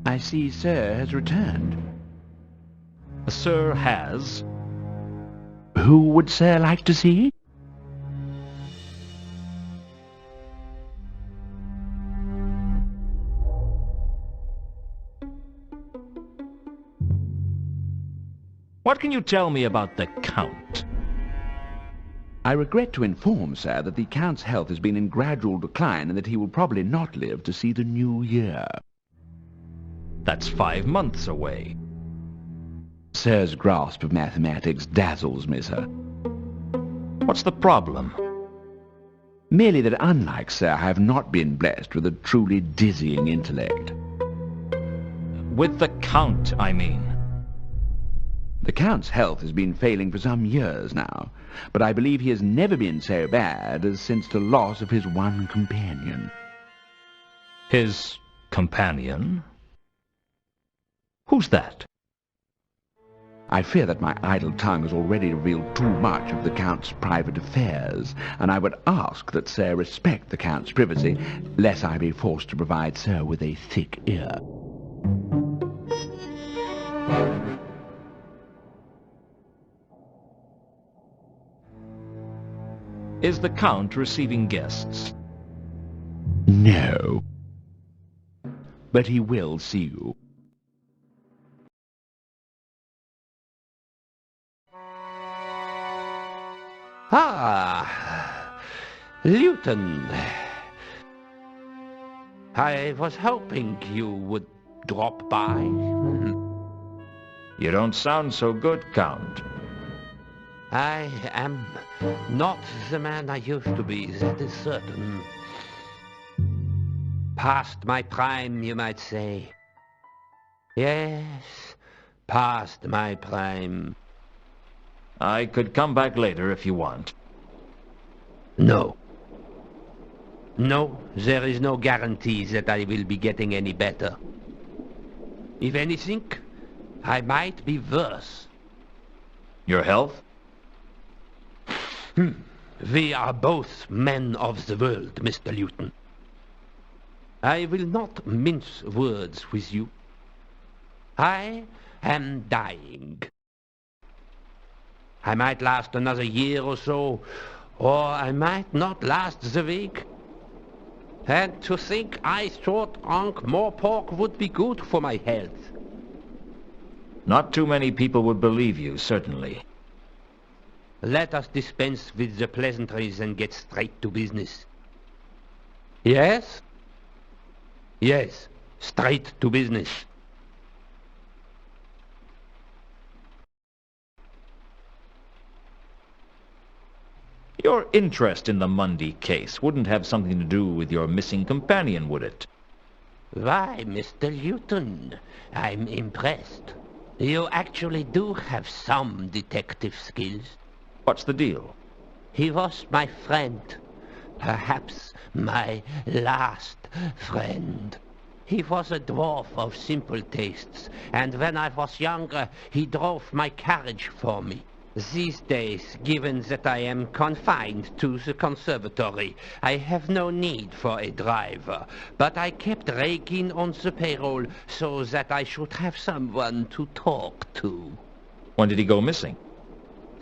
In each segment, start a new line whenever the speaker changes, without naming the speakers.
I see Sir has returned.
Sir has?
Who would Sir like to see?
What can you tell me about the Count?
I regret to inform, sir, that the Count's health has been in gradual decline and that he will probably not live to see the new year.
That's 5 months away.
Sir's grasp of mathematics dazzles me, sir.
What's the problem?
Merely that, unlike Sir, I have not been blessed with a truly dizzying intellect.
With the Count, I mean.
The Count's health has been failing for some years now, but I believe he has never been so bad as since the loss of his one companion.
His companion? Who's that?
I fear that my idle tongue has already revealed too much of the Count's private affairs, and I would ask that Sir respect the Count's privacy, lest I be forced to provide Sir with a thick ear.
Is the Count receiving guests?
No. But he will see you.
Ah, Lewton. I was hoping you would drop by.
You don't sound so good, Count.
I am not the man I used to be, that is certain. Past my prime, you might say. Yes, past my prime.
I could come back later if you want.
No. No, there is no guarantee that I will be getting any better. If anything, I might be worse.
Your health?
We are both men of the world, Mr. Lewton. I will not mince words with you. I am dying. I might last another year or so, or I might not last the week. And to think I thought Ankh-Morpork would be good for my health.
Not too many people would believe you, certainly.
Let us dispense with the pleasantries and get straight to business. Yes? Yes, straight to business.
Your interest in the Mundy case wouldn't have something to do with your missing companion, would it?
Why, Mr. Lewton, I'm impressed. You actually do have some detective skills.
What's the deal?
He was my friend. Perhaps my last friend. He was a dwarf of simple tastes, and when I was younger, he drove my carriage for me. These days, given that I am confined to the conservatory, I have no need for a driver, but I kept Regin on the payroll so that I should have someone to talk to.
When did he go missing?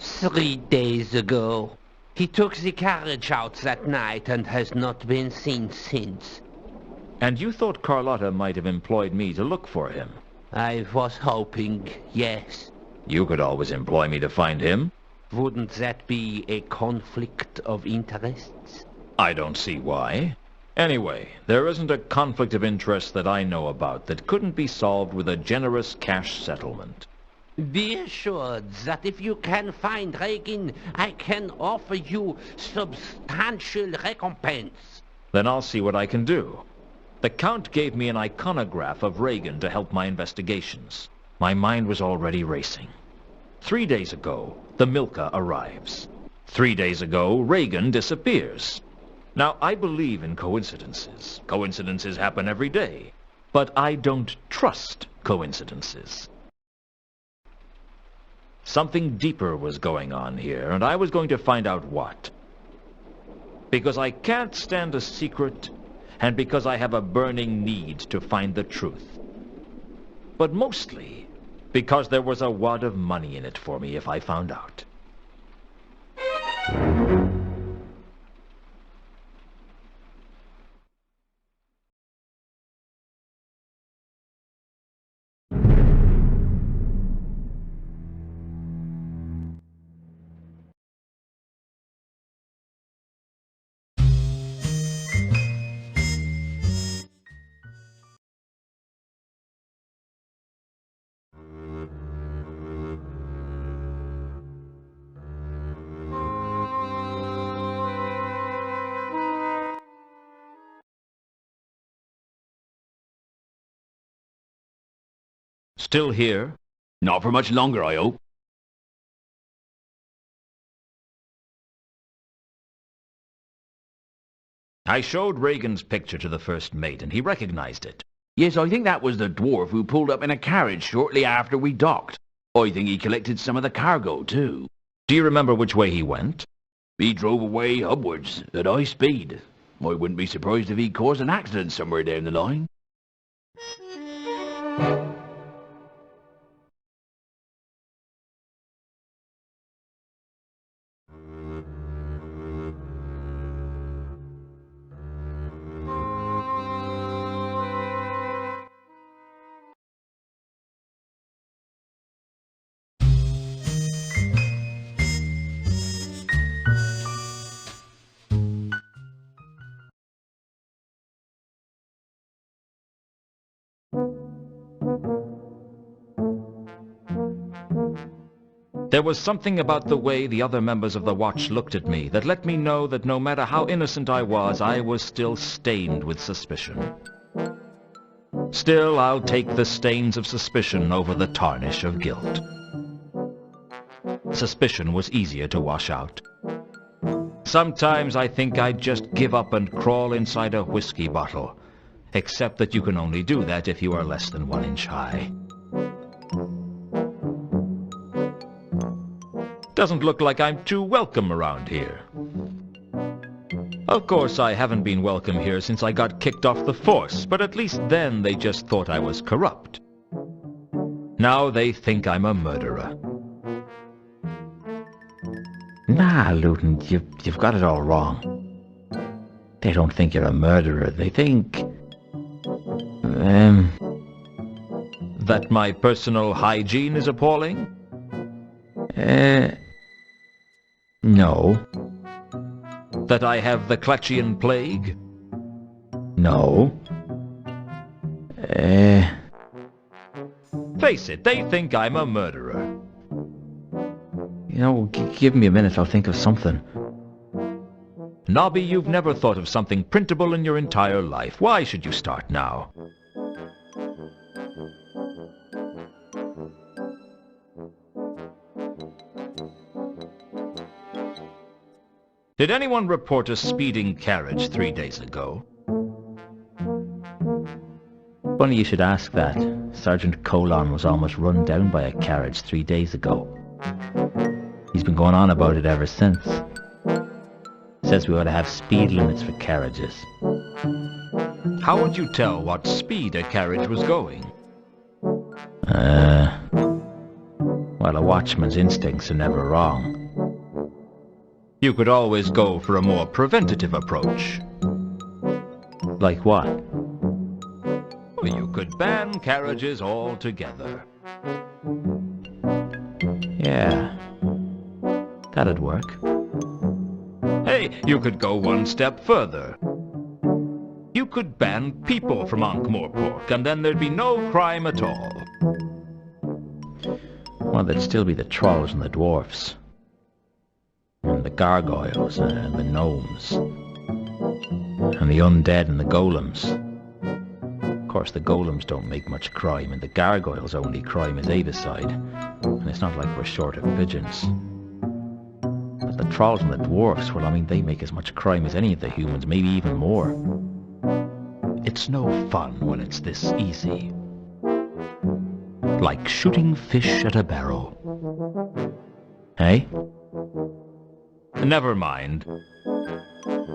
3 days ago. He took the carriage out that night and has not been seen since.
And you thought Carlotta might have employed me to look for him?
I was hoping, yes.
You could always employ me to find him.
Wouldn't that be a conflict of interests?
I don't see why. Anyway, there isn't a conflict of interest that I know about that couldn't be solved with a generous cash settlement.
Be assured that if you can find Regin, I can offer you substantial recompense.
Then I'll see what I can do. The Count gave me an iconograph of Regan to help my investigations. My mind was already racing. 3 days ago, the Milka arrives. 3 days ago, Regan disappears. Now, I believe in coincidences. Coincidences happen every day. But I don't trust coincidences. Something deeper was going on here, and I was going to find out what. Because I can't stand a secret, and because I have a burning need to find the truth. but mostly because there was a wad of money in it for me if I found out. Still here?
Not for much longer, I hope.
I showed Reagan's picture to the first mate, and he recognized it.
Yes, I think that was the dwarf who pulled up in a carriage shortly after we docked. I think he collected some of the cargo, too.
Do you remember which way he went?
He drove away upwards at high speed. I wouldn't be surprised if he caused an accident somewhere down the line.
There was something about the way the other members of the watch looked at me that let me know that no matter how innocent I was still stained with suspicion. Still, I'll take the stains of suspicion over the tarnish of guilt. Suspicion was easier to wash out. Sometimes I think I'd just give up and crawl inside a whiskey bottle, except that you can only do that if you are less than 1 inch high. Doesn't look like I'm too welcome around here. Of course, I haven't been welcome here since I got kicked off the force, but at least then they just thought I was corrupt. Now they think I'm a murderer.
Nah, Lewton, you've got it all wrong. They don't think you're a murderer. They think...
That my personal hygiene is appalling?
No.
That I have the Cletchian plague?
No.
Face it, they think I'm a murderer.
You know, give me a minute, I'll think of something.
Nobby, you've never thought of something printable in your entire life. Why should you start now? Did anyone report a speeding carriage 3 days ago?
Funny you should ask that. Sergeant Colon was almost run down by a carriage 3 days ago. He's been going on about it ever since. Says we ought to have speed limits for carriages.
How would you tell what speed a carriage was going?
Well, a watchman's instincts are never wrong.
You could always go for a more preventative approach.
Like what?
Well, you could ban carriages altogether.
Yeah, that'd work.
Hey, you could go one step further. You could ban people from Ankh-Morpork, and then there'd be no crime at all.
Well, there'd still be the trolls and the dwarfs. And the gargoyles and the gnomes. And the undead and the golems. Of course, the golems don't make much crime, and the gargoyles' only crime is Avicide. And it's not like we're short of pigeons. But the trolls and the dwarfs, well, I mean, they make as much crime as any of the humans, maybe even more.
It's no fun when it's this easy. Like shooting fish at a barrel.
Hey?
Never mind.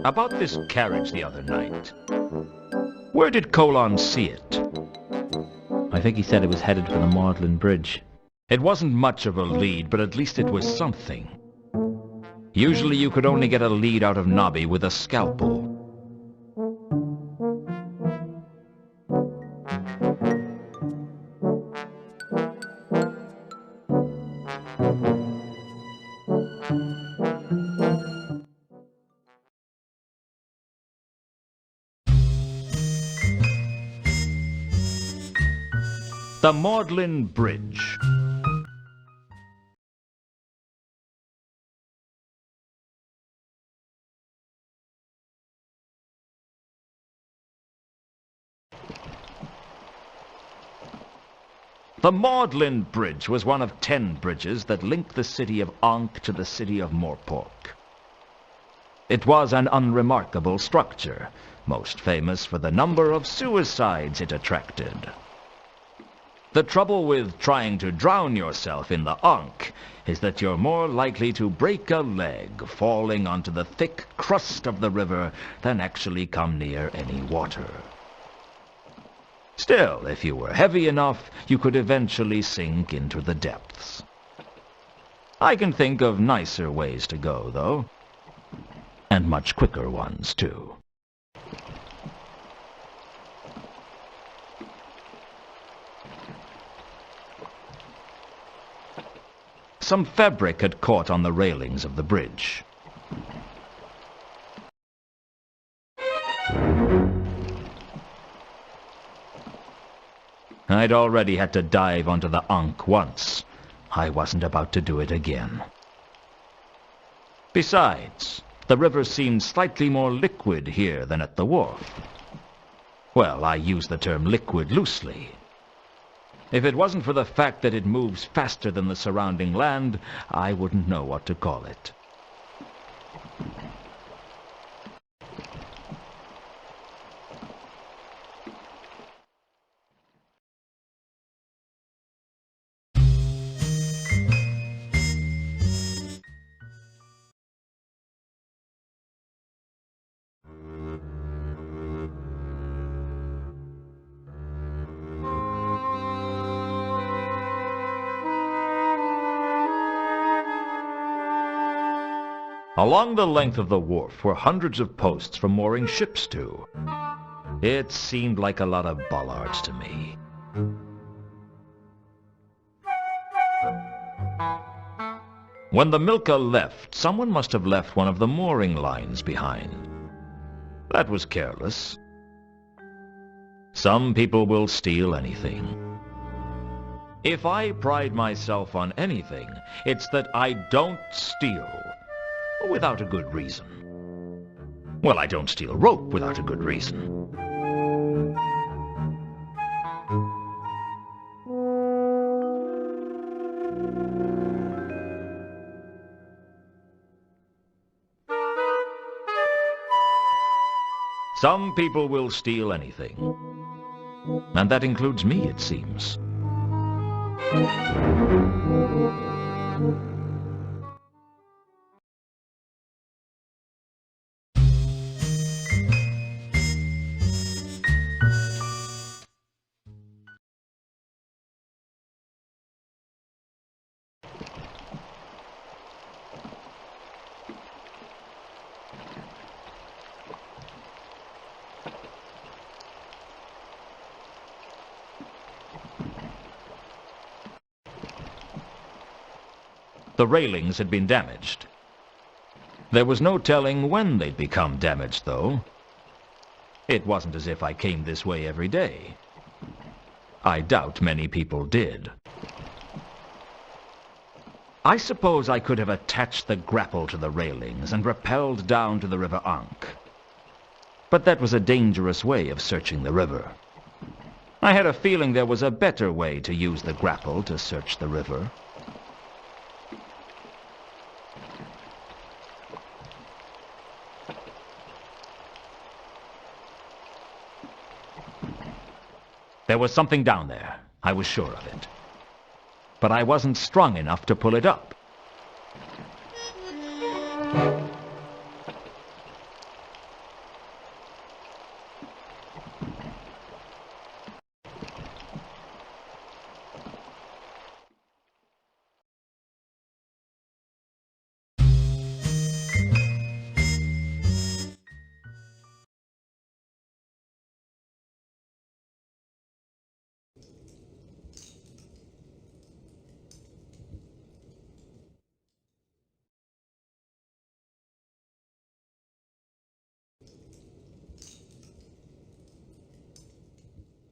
About this carriage the other night. Where did Colon see it?
I I think he said it was headed for the Magdalen Bridge.
It wasn't much of a lead, but at least it was something. Usually you could only get a lead out of Nobby with a scalpel. The Magdalen Bridge. The Magdalen Bridge was one of 10 bridges that linked the city of Ankh to the city of Morpork. It was an unremarkable structure, most famous for the number of suicides it attracted. The trouble with trying to drown yourself in the Ankh is that you're more likely to break a leg falling onto the thick crust of the river than actually come near any water. Still, if you were heavy enough, you could eventually sink into the depths. I can think of nicer ways to go, though. And much quicker ones, too. Some fabric had caught on the railings of the bridge. I'd already had to dive onto the Ankh once. I wasn't about to do it again. Besides, the river seemed slightly more liquid here than at the wharf. Well, I use the term liquid loosely. If it wasn't for the fact that it moves faster than the surrounding land, I wouldn't know what to call it. Along the length of the wharf were hundreds of posts for mooring ships to. It seemed like a lot of bollards to me. When the Milka left, someone must have left one of the mooring lines behind. That was careless. Some people will steal anything. If I pride myself on anything, it's that I don't steal. Without a good reason. Well, I don't steal rope without a good reason. Some people will steal anything. And that includes me, it seems. The railings had been damaged. There was no telling when they'd become damaged, though. It wasn't as if I came this way every day. I doubt many people did. I suppose I could have attached the grapple to the railings and rappelled down to the River Ankh. But that was a dangerous way of searching the river. I had a feeling there was a better way to use the grapple to search the river. There was something down there. I was sure of it. But I wasn't strong enough to pull it up.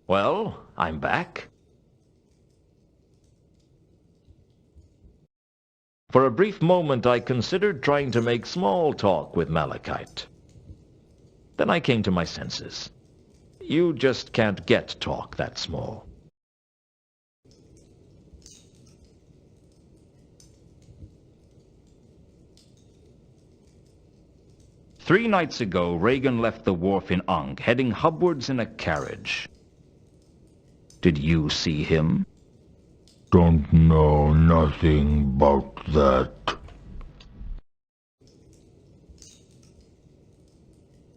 Well, I'm back. For a brief moment, I considered trying to make small talk with Malachite. Then I came to my senses. You just can't get talk that small. Three nights ago, Reagan left the wharf in Ankh, heading hubwards in a carriage. Did you see him?
Don't know nothing about that.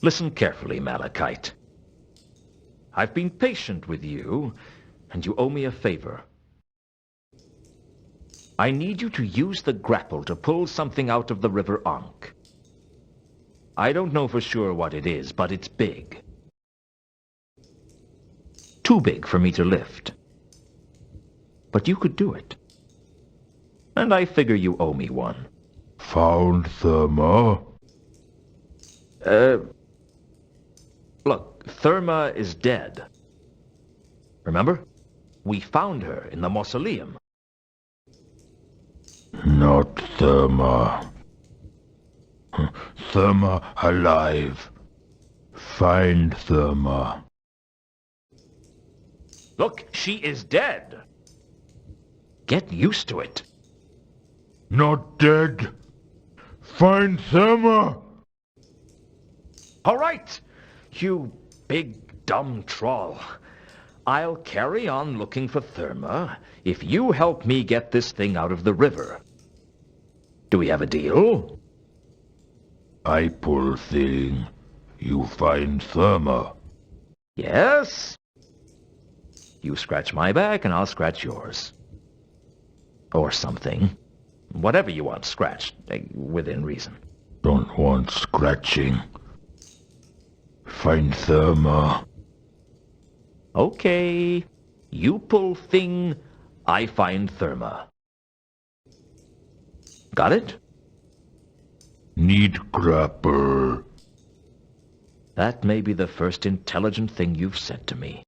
Listen carefully, Malachite. I've been patient with you, and you owe me a favor. I need you to use the grapple to pull something out of the river Ankh. I don't know for sure what it is, but it's big. Too big for me to lift. But you could do it. And I figure you owe me one.
Found Therma?
Look, Therma is dead. Remember? We found her in the mausoleum.
Not Therma. Therma alive. Find Therma.
Look, she is dead. Get used to it.
Not dead. Find Therma.
All right, you big dumb troll. I'll carry on looking for Therma if you help me get this thing out of the river. Do we have a deal?
I pull thing. You find Therma.
Yes? You scratch my back and I'll scratch yours. Or something. Whatever you want scratched, within reason.
Don't want scratching. Find Therma.
Okay. You pull thing, I find Therma. Got it?
Need grapple.
That may be the first intelligent thing you've said to me.